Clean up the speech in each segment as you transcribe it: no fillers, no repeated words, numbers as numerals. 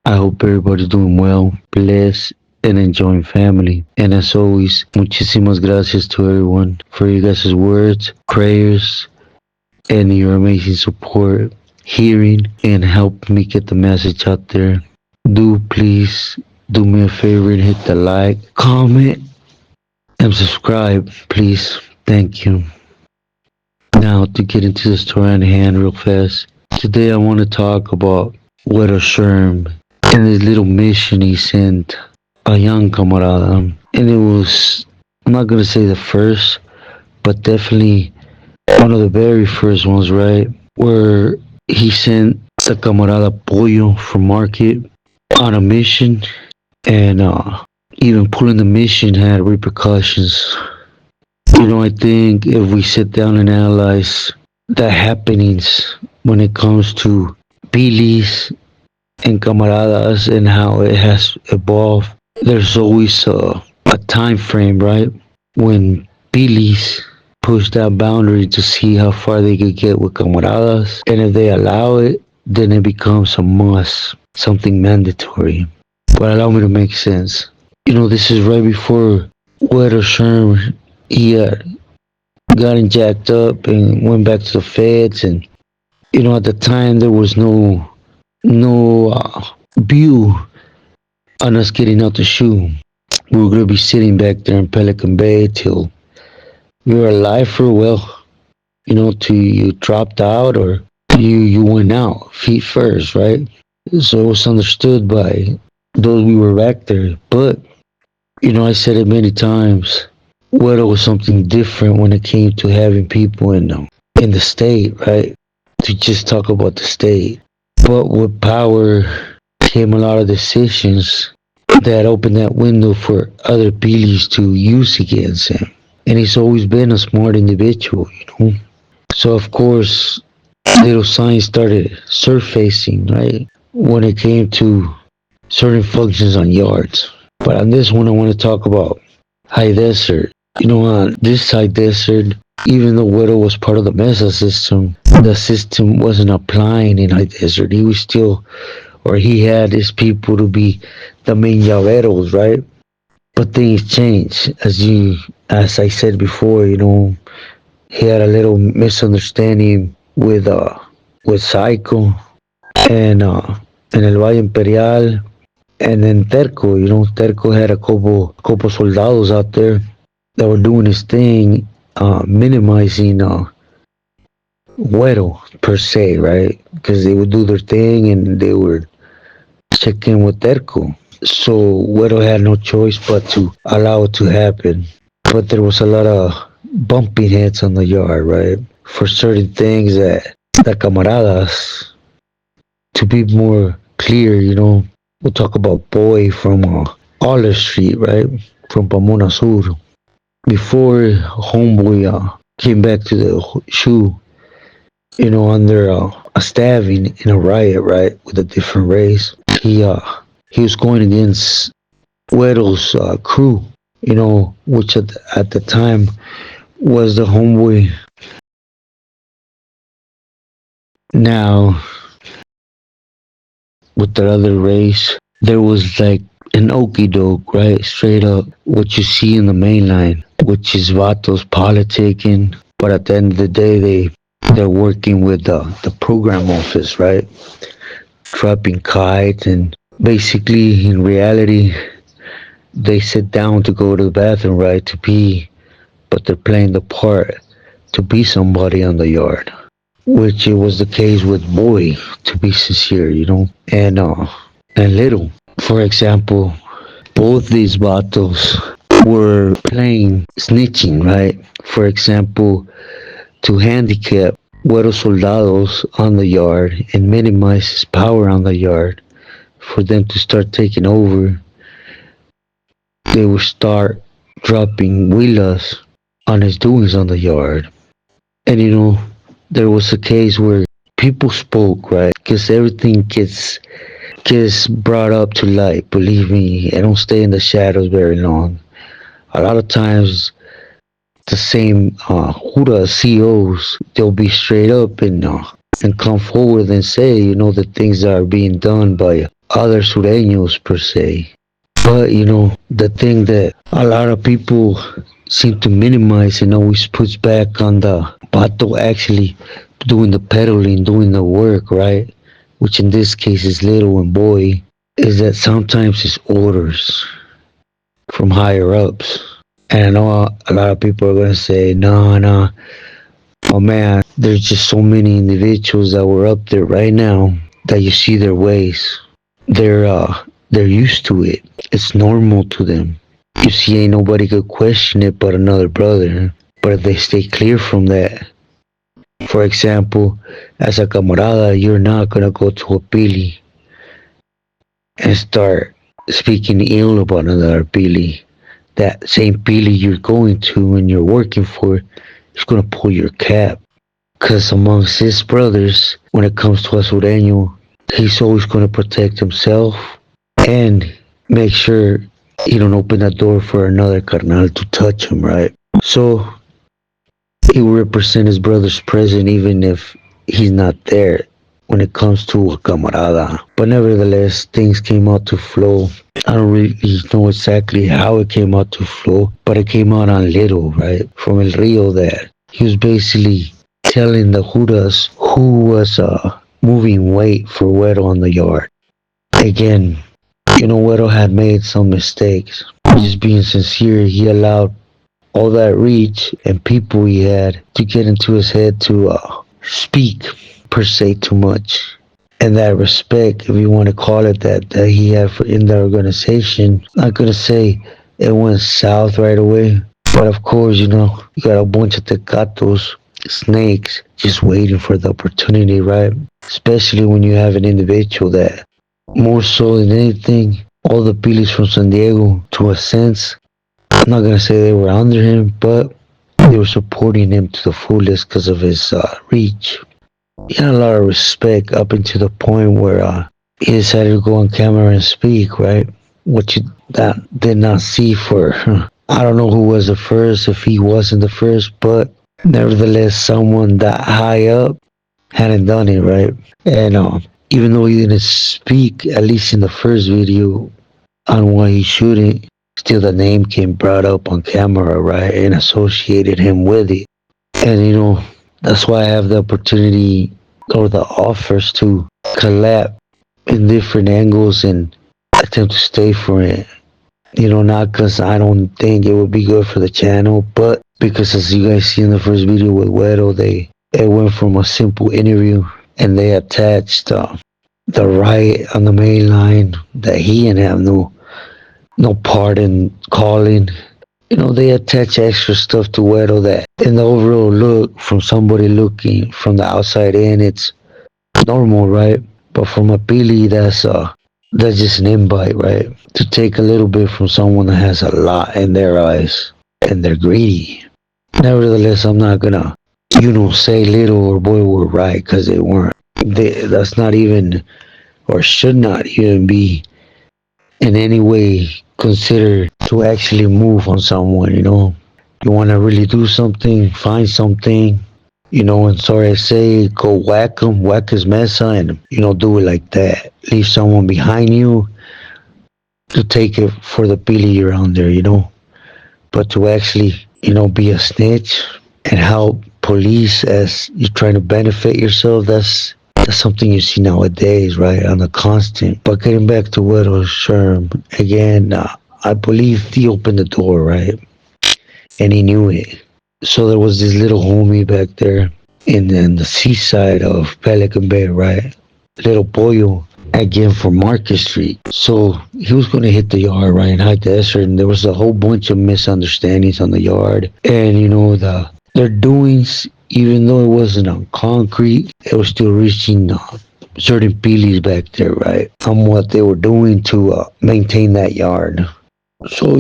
I hope everybody's doing well, blessed, and enjoying family. And as always, muchísimas gracias to everyone for you guys' words, prayers, and your amazing support, hearing, and helping me get the message out there. Do please do me a favor and hit the like, comment, and subscribe, please. Thank you. Now to get into the story on hand real fast. Today I want to talk about Wedo Sherm and his little mission he sent a young camarada. And it was, I'm not gonna say the first, but definitely one of the very first ones, right? Where he sent the camarada pollo from market on a mission, and even pulling the mission had repercussions. I think if we sit down and analyze the happenings when it comes to Billy's and camaradas and how it has evolved, there's always a time frame, right? When Billy's push that boundary to see how far they could get with camaradas, and if they allow it, then it becomes a must, something mandatory. But allow me to make sense. This is right before Wedo Sherm, he gotten jacked up and went back to the feds, and at the time there was no view on us getting out the shoe. We were gonna be sitting back there in Pelican Bay till we were alive for well, till you dropped out or you went out feet first, right? So it was understood by those we were back there. But I said it many times. Weather was something different when it came to having people in the state, right? To just talk about the state. But with power came a lot of decisions that opened that window for other Billys to use against him. And he's always been a smart individual. So of course, little signs started surfacing, right? When it came to certain functions on yards. But on this one, I want to talk about high desert. On this high desert, even though Wedo was part of the Mesa system, the system wasn't applying in high desert. He was still, or he had his people to be the main llaveros, right? But things changed, as I said before. He had a little misunderstanding with Psycho and El Valle Imperial, and then Terco. Terco had a couple soldados out there that were doing his thing, minimizing Wedo per se, right? Because they would do their thing and they would check in with Terco. So Wedo had no choice but to allow it to happen. But there was a lot of bumping heads on the yard, right? For certain things that the camaradas, to be more clear, we'll talk about Boy from Olive Street, right? From Pomona Sur. Before Homeboy came back to the shoe, under a stabbing in a riot, right, with a different race, he was going against Wedo's crew, which at the time was the Homeboy. Now, with the other race, there was like an okey doke, right? Straight up what you see in the main line, which is Vatos politicking. But at the end of the day, they're working with the program office, right? Dropping kites, and basically in reality, they sit down to go to the bathroom, right? To pee, but they're playing the part to be somebody on the yard, which it was the case with Boy, to be sincere, and Little. For example, both these battles were playing snitching, right? For example, to handicap Güero soldados on the yard and minimize his power on the yard, for them to start taking over, they would start dropping willas on his doings on the yard. And there was a case where people spoke, right? Because everything gets brought up to light. Believe me, I don't stay in the shadows very long. A lot of times, the same Huda CEOs, they'll be straight up and come forward and say, the things that are being done by other sureños per se. But the thing that a lot of people seem to minimize and always puts back on the pato actually doing the peddling, doing the work, right? Which in this case is little and boy, is that sometimes it's orders from higher ups. And I know a lot of people are gonna say, no, no, oh man, there's just so many individuals that were up there right now that you see their ways. They're used to it. It's normal to them. You see, ain't nobody could question it but another brother. But if they stay clear from that, for example, as a camarada, you're not gonna go to a pili and start speaking ill about another pili. That same pili you're going to and you're working for is gonna pull your cap. Cause amongst his brothers, when it comes to a sureño, he's always gonna protect himself and make sure he don't open the door for another carnal to touch him, right? So he will represent his brother's present even if he's not there when it comes to a camarada. But nevertheless, things came out to flow. I don't really know exactly how it came out to flow, but it came out on little, right? From El Rio that he was basically telling the Judas who was moving weight for Wedo on the yard. Again, Wedo had made some mistakes. Just being sincere, he allowed all that reach and people he had to get into his head to speak per se too much. And that respect, if you want to call it that he had in the organization, I'm not gonna say it went south right away, but of course, you got a bunch of tecatos, snakes, just waiting for the opportunity, right? Especially when you have an individual that, more so than anything, all the pilis from San Diego, to a sense, I'm not gonna say they were under him, but they were supporting him to the fullest because of his reach. He had a lot of respect up until the point where he decided to go on camera and speak, right? What you that did not see for I don't know who was the first, if he wasn't the first, but nevertheless, someone that high up hadn't done it, right? And even though he didn't speak, at least in the first video, on why he shouldn't, still the name came brought up on camera, right? And associated him with it. And that's why I have the opportunity or the offers to collab in different angles and attempt to stay for it. Not because I don't think it would be good for the channel, but because as you guys see in the first video with Wedo, it went from a simple interview and they attached the riot on the main line that he didn't have no part in calling. They attach extra stuff to Wedo that in the overall look from somebody looking from the outside in, it's normal, right? But from a Pili, that's just an invite, right? To take a little bit from someone that has a lot in their eyes and they're greedy. Nevertheless, I'm not gonna, say little or boy were right because they weren't. That's not even, or should not even be in any way considered to actually move on someone. You want to really do something, find something, and sorry I say, go whack him, whack his mesa, and do it like that. Leave someone behind you to take it for the pili around there, but to actually be a snitch and help police as you're trying to benefit yourself, that's something you see nowadays, right, on a constant. But getting back to Wedo Sherm, again, I believe he opened the door, right, and he knew it. So there was this little homie back there in the seaside of Pelican Bay, right, little pollo, again from Market Street. So he was going to hit the yard, right, in High Desert, and there was a whole bunch of misunderstandings on the yard. And their doings, even though it wasn't on concrete, it was still reaching certain pilis back there, right, on what they were doing to maintain that yard. So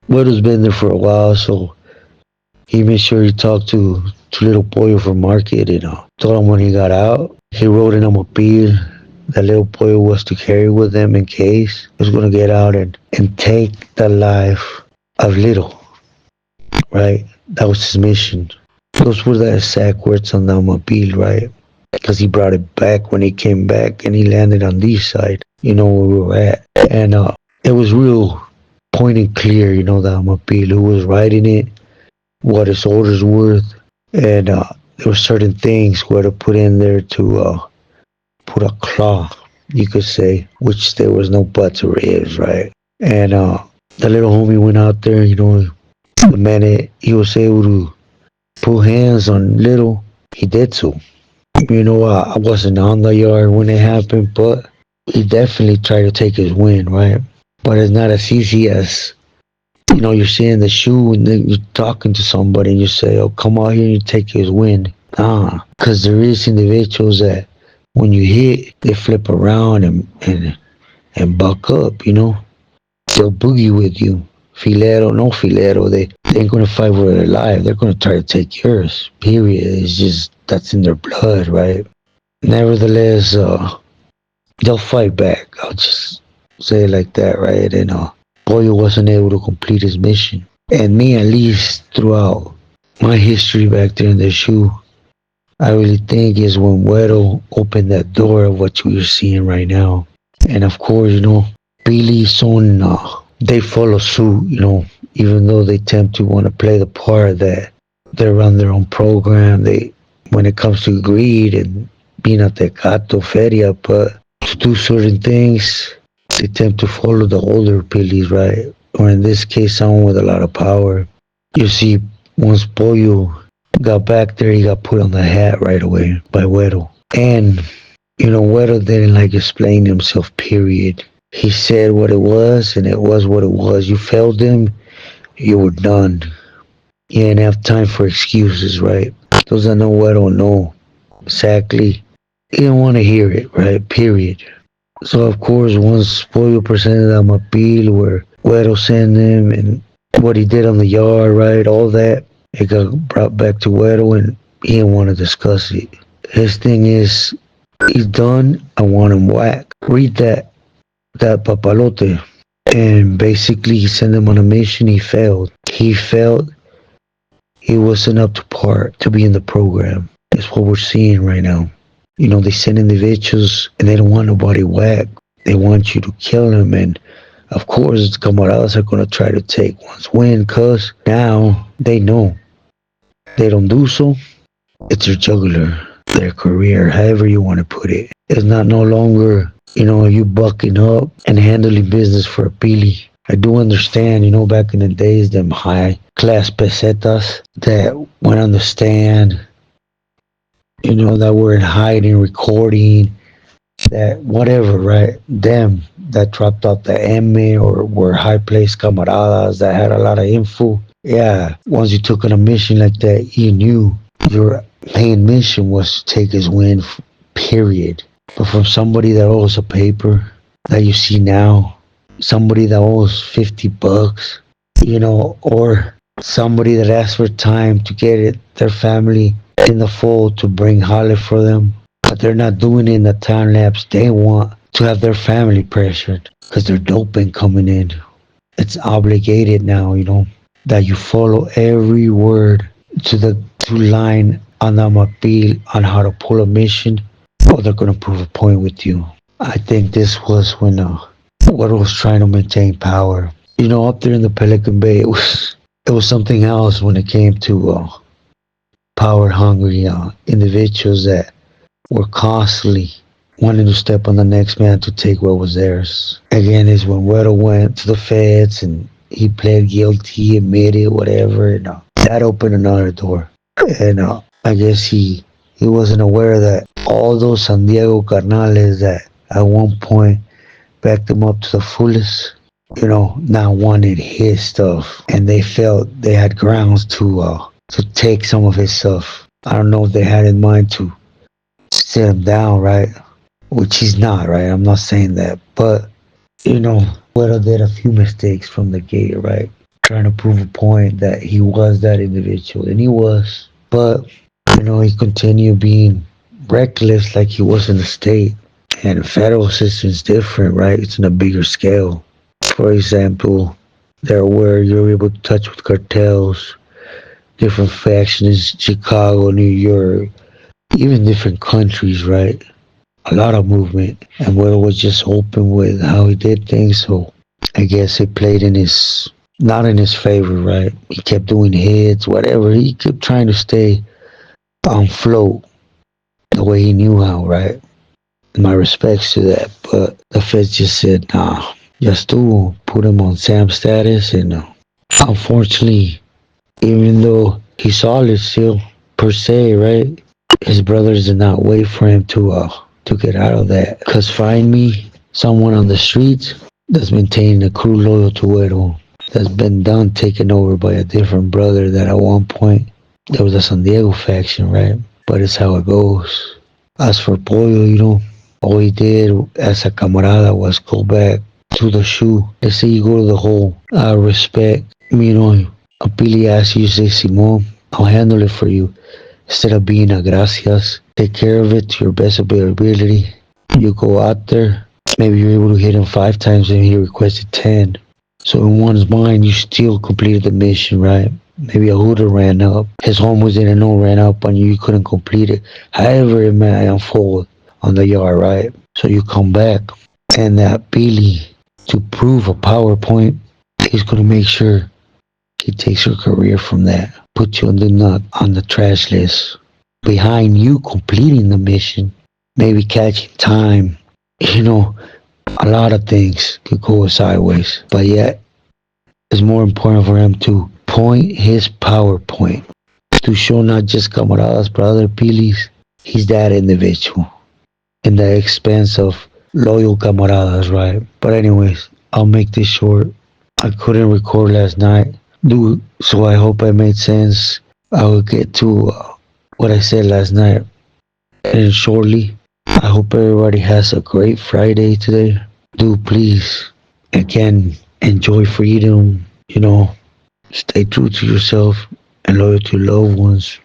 Wedo's been there for a while, so he made sure he talked to little pollo from Market and told him when he got out, he wrote in him a bill that little pollo was to carry with him in case he was going to get out and take the life of little, right? That was his mission. Those were the exact words on the mobile, right? because he brought it back when he came back and he landed on this side, where we were at. And it was real point and clear, the Amapil, who was writing it, what his orders were, and there were certain things where to put in there to put a claw, you could say, which there was no buts or ifs, right? And the little homie went out there, the minute he was able to put hands on little, he did so. I wasn't on the yard when it happened, but he definitely tried to take his win, right? But it's not as easy as, you're seeing the shoe and then you're talking to somebody and you say, oh, come out here and you take his win. Nah, because there is individuals that when you hit, they flip around and buck up, They'll boogie with you. Filero, no filero, they ain't gonna fight for their life. They're gonna try to take yours. Period. It's just, that's in their blood, right? Nevertheless, they'll fight back. I'll just say it like that, right? And Pollo wasn't able to complete his mission. And me, at least throughout my history back there in the shoe, I really think is when Wedo opened that door of what you're seeing right now. And of course, Billy, Son, they follow suit, even though they tend to want to play the part that they run their own program. When it comes to greed and being a tecato feria, but to do certain things, they tend to follow the older Billies, right? Or in this case, someone with a lot of power. You see, once Pollo got back there, he got put on the hat right away by Wedo. And, Wedo didn't like explain himself, period. He said what it was, and it was what it was. You failed him, you were done. You didn't have time for excuses, right? Those that know Wedo know exactly. He didn't want to hear it, right? Period. So, of course, once Pollo presented him appeal where Wedo sent him and what he did on the yard, right? All that, it got brought back to Wedo and he didn't want to discuss it. His thing is, he's done, I want him whack. Read that papalote. And basically, he sent him on a mission. He failed. He felt he wasn't up to par to be in the program. That's what we're seeing right now. They send individuals and they don't want nobody whack. They want you to kill them. And of course, the camaradas are going to try to take one's win because now they know they don't do so. It's their jugular, their career, however you want to put it. It's not no longer you bucking up and handling business for a pili. I do understand, back in the days, them high class pesetas that went on the stand, that were in hiding, recording, that whatever, right? Them that dropped out the M or were high placed camaradas that had a lot of info. Yeah, once you took on a mission like that, you knew your main mission was to take his win, period. But from somebody that owes a paper that you see now, somebody that owes $50, or somebody that asks for time to get their family in the fold to bring Holly for them, but they're not doing it in the time lapse. They want to have their family pressured because they're doping coming in. It's obligated now, that you follow every word to line on the appeal on how to pull a mission, or they're gonna prove a point with you. I think this was when what was trying to maintain power. Up there in the Pelican Bay, it was something else when it came to power hungry individuals that were constantly wanting to step on the next man to take what was theirs. Again, is when Wedo went to the feds and he pled guilty, admitted whatever, and that opened another door. And I guess he wasn't aware that all those San Diego carnales that at one point backed him up to the fullest, now wanted his stuff, and they felt they had grounds to take some of his stuff. I don't know if they had in mind to sit him down, right? Which he's not, right? I'm not saying that, but Wedo did a few mistakes from the gate, right? Trying to prove a point that he was that individual, and he was, but he continued being reckless like he was in the state. And the federal system is different, right? It's on a bigger scale. For example, there where you're able to touch with cartels, different factions, Chicago, New York, even different countries, right? A lot of movement. And Wedo was just open with how he did things, so I guess it played in his, not in his favor, right? He kept doing hits, whatever. He kept trying to stay on float the way he knew how, right? My respects to that, but the feds just said, nah, just do put him on Sam status, and unfortunately, even though he's solid still, per se, right? His brothers did not wait for him to get out of that. Cause find me someone on the streets that's maintaining a crew loyal to Wedo, that's been done taken over by a different brother that at one point there was a San Diego faction, right? But it's how it goes. As for Pollo, all he did as a camarada was go back to the shoe. They say you go to the hole. I respect. A Billy asks you, say, Simon, I'll handle it for you. Instead of being a gracias, take care of it to your best ability. You go out there, maybe you're able to hit him 5 times and he requested 10. So in one's mind, you still completed the mission, right? Maybe a hooter ran up. His homeboys didn't know ran up on you. You couldn't complete it. However, it may unfold on the yard, right? So you come back, and that Billy, to prove a PowerPoint, he's gonna make sure he takes your career from that, put you on the nut on the trash list. Behind you completing the mission, maybe catching time. You know, a lot of things could go sideways, but yet it's more important for him to point his PowerPoint to show not just camaradas, but other Pilis. He's that individual in the expense of loyal camaradas, right? But anyways, I'll make this short. I couldn't record last night, dude, so I hope I made sense. I will get to what I said last night and shortly. I hope everybody has a great Friday today. Do please, again, enjoy freedom, stay true to yourself and loyal to loved ones.